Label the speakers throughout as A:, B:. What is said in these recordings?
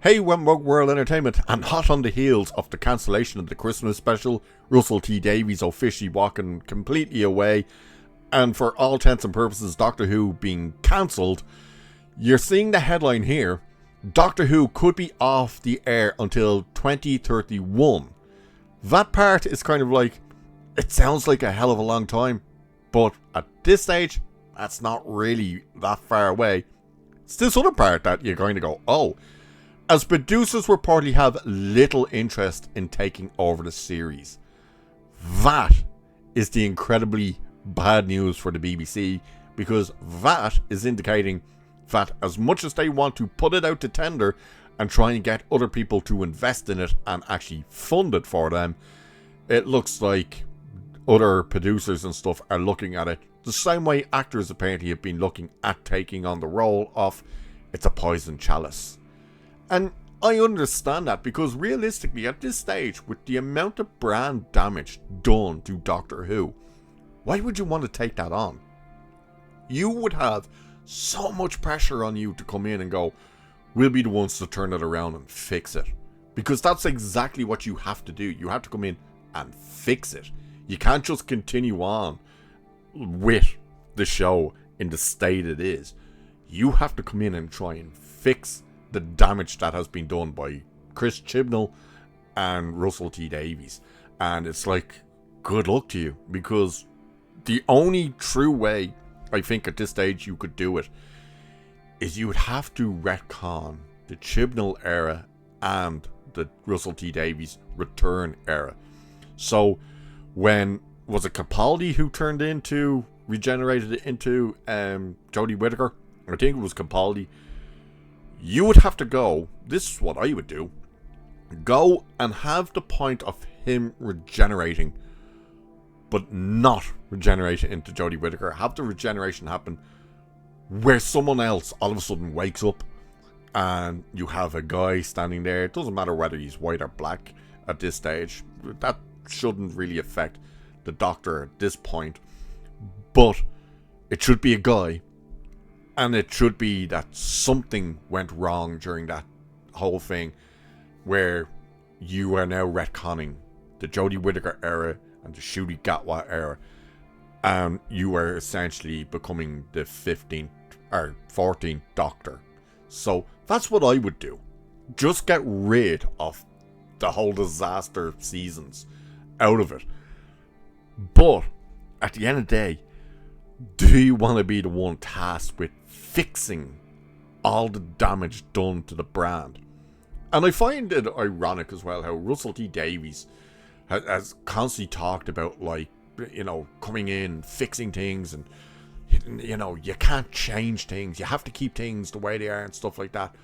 A: Hey, Wentworth World Entertainment, and hot on the heels of the cancellation of the Christmas special, Russell T Davies officially walking completely away, and for all intents and purposes, Doctor Who being cancelled, you're seeing the headline here: Doctor Who could be off the air until 2031. That part is kind of like, it sounds like a hell of a long time, but at this stage, that's not really that far away. It's this other part that you're going to go, oh, as producers reportedly have little interest in taking over the series. That is the incredibly bad news for the BBC, because that is indicating that as much as they want to put it out to tender and try and get other people to invest in it and actually fund it for them, it looks like other producers and stuff are looking at it the same way actors apparently have been looking at taking on the role of it's a poison chalice. And I understand that, because realistically at this stage, with the amount of brand damage done to Doctor Who, why would you want to take that on? You would have so much pressure on you to come in and go, we'll be the ones to turn it around and fix it. Because that's exactly what you have to do. You have to come in and fix it. You can't just continue on with the show in the state it is. You have to come in and try and fix the damage that has been done by Chris Chibnall and Russell T Davies. And it's like, good luck to you, because the only true way I think at this stage you could do it is you would have to retcon the Chibnall era and the Russell T Davies return era. So when, was it Capaldi who regenerated it into Jodie Whittaker? I think it was Capaldi. You would have to go, this is what I would do, go and have the point of him regenerating, but not regenerating into Jodie Whittaker. Have the regeneration happen where someone else all of a sudden wakes up and you have a guy standing there. It doesn't matter whether he's white or black at this stage. That shouldn't really affect the Doctor at this point. But it should be a guy. And it should be that something went wrong during that whole thing, where you are now retconning the Jodie Whittaker era and the Ncuti Gatwa era, and you are essentially becoming the 15th or 14th Doctor. So that's what I would do. Just get rid of the whole disaster seasons out of it. But at the end of the day, do you want to be the one tasked with fixing all the damage done to the brand? And I find it ironic as well how Russell T Davies has constantly talked about, like, you know, coming in, fixing things, and, you know, you can't change things, you have to keep things the way they are and stuff like that.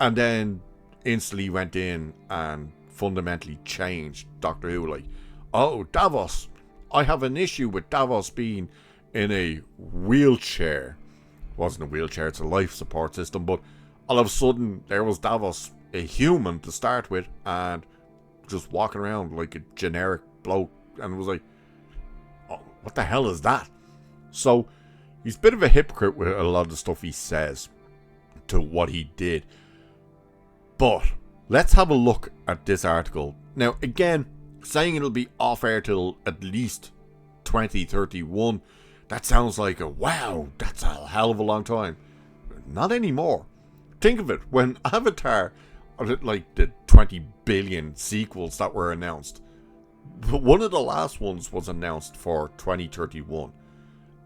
A: And then instantly went in and fundamentally changed Doctor Who, like, oh, Davos, I have an issue with Davos being in a wheelchair. It wasn't a wheelchair, it's a life support system, but all of a sudden there was Davos, a human to start with, and just walking around like a generic bloke, and it was like, oh, what the hell is that? So he's a bit of a hypocrite with a lot of the stuff he says to what he did. But let's have a look at this article. Now, again, saying it'll be off air till at least 2031, that sounds like a wow, that's a hell of a long time. Not anymore. Think of it, when Avatar, like the 20 billion sequels that were announced, one of the last ones was announced for 2031.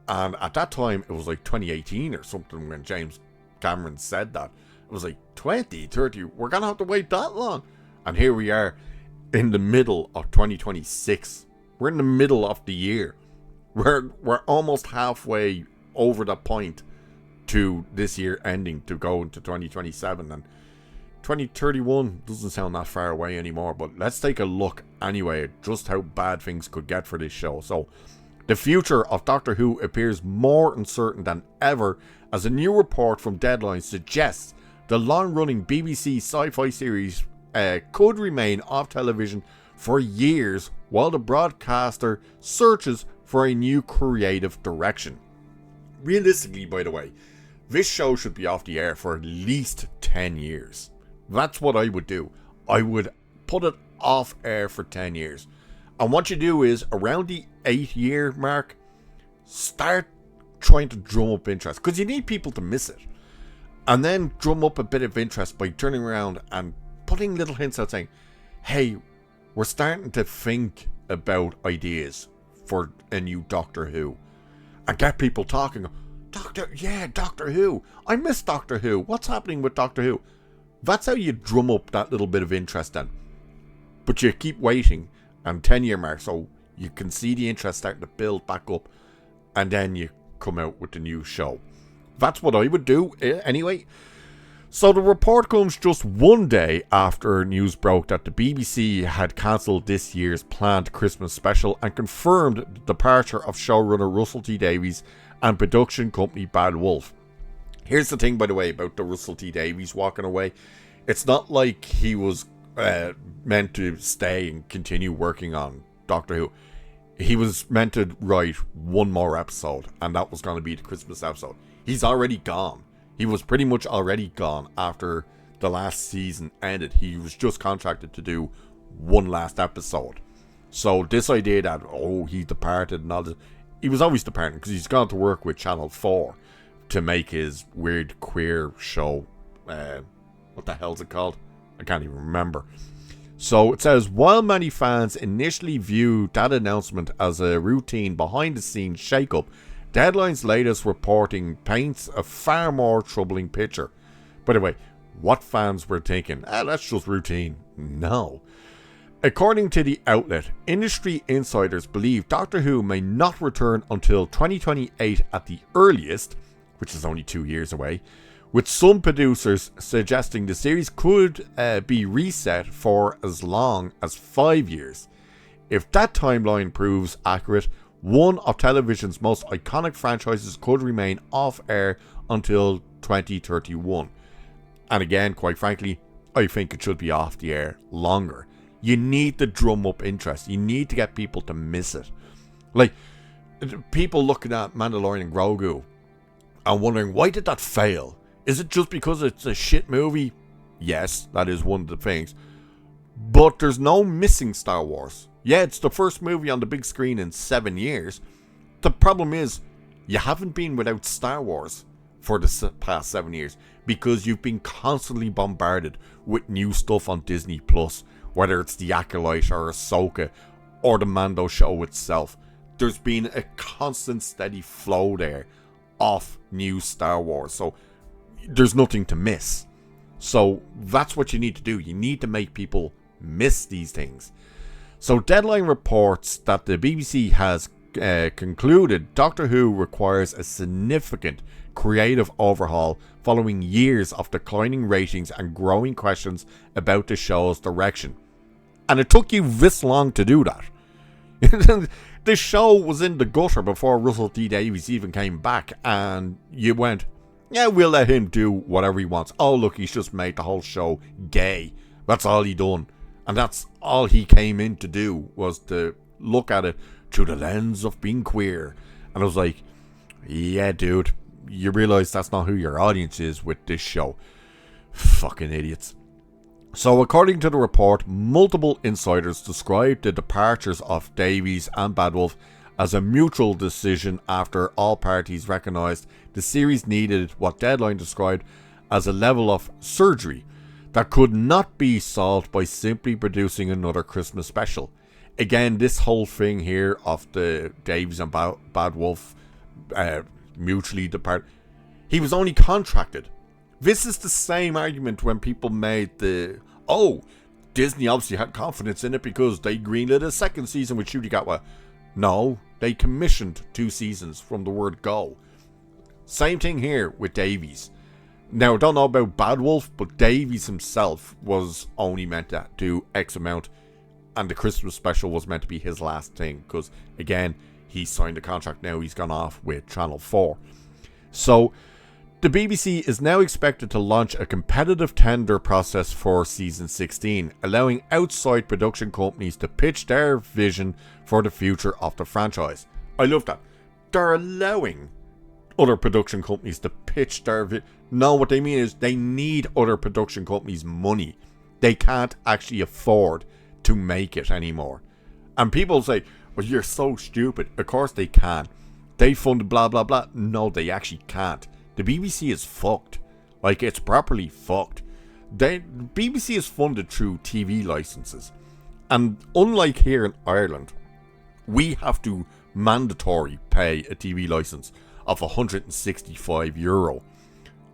A: And at that time, it was like 2018 or something when James Cameron said that. It was like 2030, we're going to have to wait that long. And here we are in the middle of 2026. We're in the middle of the year. We're almost halfway over the point to this year ending to go into 2027, and 2031 doesn't sound that far away anymore. But let's take a look anyway at just how bad things could get for this show. So the future of Doctor Who appears more uncertain than ever, as a new report from Deadline suggests the long-running BBC sci-fi series could remain off television for years while the broadcaster searches for a new creative direction. Realistically, by the way, this show should be off the air for at least 10 years. That's what I would do. I would put it off air for 10 years. And what you do is, around the 8-year mark, start trying to drum up interest. Because you need people to miss it. And then drum up a bit of interest by turning around and putting little hints out saying, hey, we're starting to think about ideas for a new Doctor Who. And get people talking. Doctor Who. I miss Doctor Who. What's happening with Doctor Who? That's how you drum up that little bit of interest then. But you keep waiting and 10-year mark, so you can see the interest starting to build back up, and then you come out with the new show. That's what I would do anyway. So the report comes just one day after news broke that the BBC had cancelled this year's planned Christmas special and confirmed the departure of showrunner Russell T Davies and production company Bad Wolf. Here's the thing, by the way, about the Russell T Davies walking away. It's not like he was meant to stay and continue working on Doctor Who. He was meant to write one more episode, and that was going to be the Christmas episode. He's already gone. He was pretty much already gone after the last season ended. He was just contracted to do one last episode. So this idea that, he departed and all this, he was always departing because he's gone to work with Channel 4 to make his weird queer show. What the hell's it called? I can't even remember. So it says, while many fans initially viewed that announcement as a routine behind-the-scenes shake-up, Deadline's latest reporting paints a far more troubling picture. By the way, what fans were thinking, that's just routine. No. According to the outlet, industry insiders believe Doctor Who may not return until 2028 at the earliest, which is only 2 years away, with some producers suggesting the series could be reset for as long as 5 years. If that timeline proves accurate, one of television's most iconic franchises could remain off air until 2031. And again, quite frankly, I think it should be off the air longer. You need to drum up interest. You need to get people to miss it. Like, people looking at Mandalorian and Grogu and wondering, why did that fail? Is it just because it's a shit movie? Yes, that is one of the things. But there's no missing Star Wars. Yeah, it's the first movie on the big screen in 7 years. The problem is, you haven't been without Star Wars for the past 7 years because you've been constantly bombarded with new stuff on Disney Plus, whether it's The Acolyte or Ahsoka or the Mando show itself. There's been a constant steady flow there of new Star Wars, so there's nothing to miss. So that's what you need to do. You need to make people miss these things. So Deadline reports that the BBC has concluded Doctor Who requires a significant creative overhaul following years of declining ratings and growing questions about the show's direction. And it took you this long to do that. The show was in the gutter before Russell T Davies even came back, and you went, yeah, we'll let him do whatever he wants. Oh, look, he's just made the whole show gay. That's all he done. And that's all he came in to do, was to look at it through the lens of being queer. And I was like, yeah, dude, you realise that's not who your audience is with this show. Fucking idiots. So according to the report, multiple insiders described the departures of Davies and Bad Wolf as a mutual decision after all parties recognised the series needed what Deadline described as a level of surgery that could not be solved by simply producing another Christmas special. Again, this whole thing here of the Davies and Bad Wolf mutually depart. He was only contracted. This is the same argument when people made Disney obviously had confidence in it because they greenlit a second season with Ncuti Gatwa. No, they commissioned 2 seasons from the word go. Same thing here with Davies. Now, I don't know about Bad Wolf, but Davies himself was only meant to do X amount, and the Christmas special was meant to be his last thing, because, again, he signed a contract now, he's gone off with Channel 4. So, the BBC is now expected to launch a competitive tender process for Season 16, allowing outside production companies to pitch their vision for the future of the franchise. I love that. They're allowing other production companies to pitch their no, what they mean is they need other production companies' money. They can't actually afford to make it anymore. And people say, well, you're so stupid. Of course they can. They funded blah blah blah. No, they actually can't. The BBC is fucked. Like, it's properly fucked. BBC is funded through TV licenses. And unlike here in Ireland, we have to mandatory pay a TV license of €165.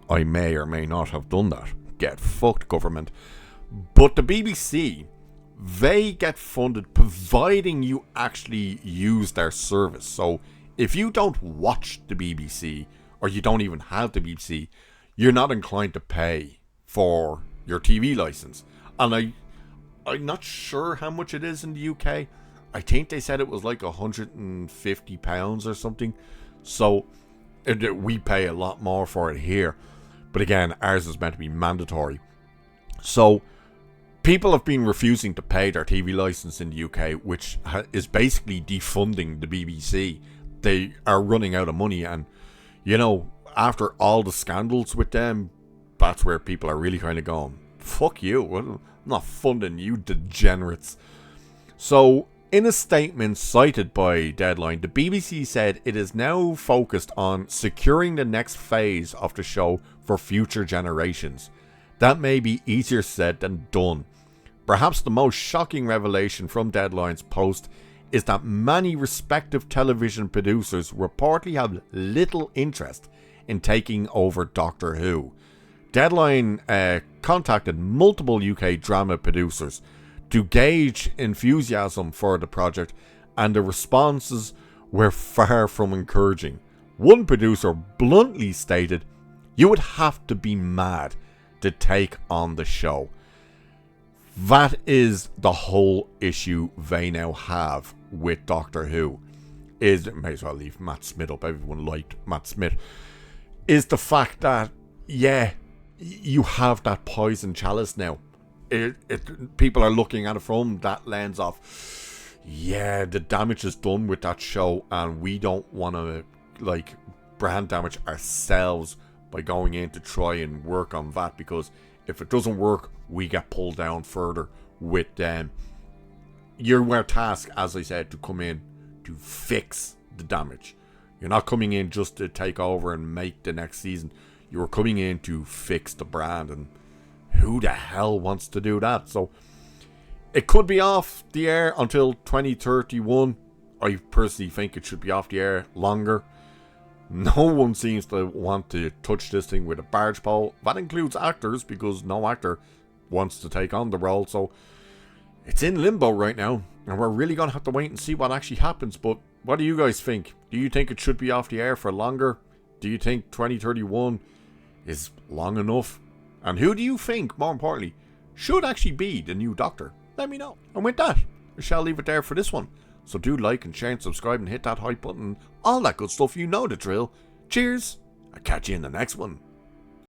A: I may or may not have done that. Get fucked, government. But the BBC, they get funded providing you actually use their service. So if you don't watch the BBC, or you don't even have the BBC, you're not inclined to pay for your TV license. And I'm not sure how much it is in the UK. I think they said it was like £150 or something. So we pay a lot more for it here. But again, ours is meant to be mandatory. So people have been refusing to pay their TV license in the UK, which is basically defunding the BBC. They are running out of money, and you know, after all the scandals with them, that's where people are really kind of going, fuck you, I'm not funding you degenerates. So in a statement cited by Deadline, the BBC said it is now focused on securing the next phase of the show for future generations. That may be easier said than done. Perhaps the most shocking revelation from Deadline's post is that many respective television producers reportedly have little interest in taking over Doctor Who. Deadline contacted multiple UK drama producers to gauge enthusiasm for the project, and the responses were far from encouraging. One producer bluntly stated, "You would have to be mad to take on the show." That is the whole issue they now have with Doctor Who. May as well leave Matt Smith up, everyone liked Matt Smith. Is the fact that, yeah, you have that poison chalice now. People are looking at it from that lens of, yeah, the damage is done with that show, and we don't want to like brand damage ourselves by going in to try and work on that, because if it doesn't work, we get pulled down further with them. You're tasked, as I said, to come in to fix the damage. You're not coming in just to take over and make the next season. You're coming in to fix the brand, and who the hell wants to do that? So it could be off the air until 2031. I personally think it should be off the air longer. No one seems to want to touch this thing with a barge pole. That includes actors, because no actor wants to take on the role. So it's in limbo right now, and we're really going to have to wait and see what actually happens. But what do you guys think? Do you think it should be off the air for longer? Do you think 2031 is long enough? And who do you think, more importantly, should actually be the new Doctor? Let me know. And with that, I shall leave it there for this one. So do like and share and subscribe and hit that hype button. All that good stuff, you know the drill. Cheers. I'll catch you in the next one.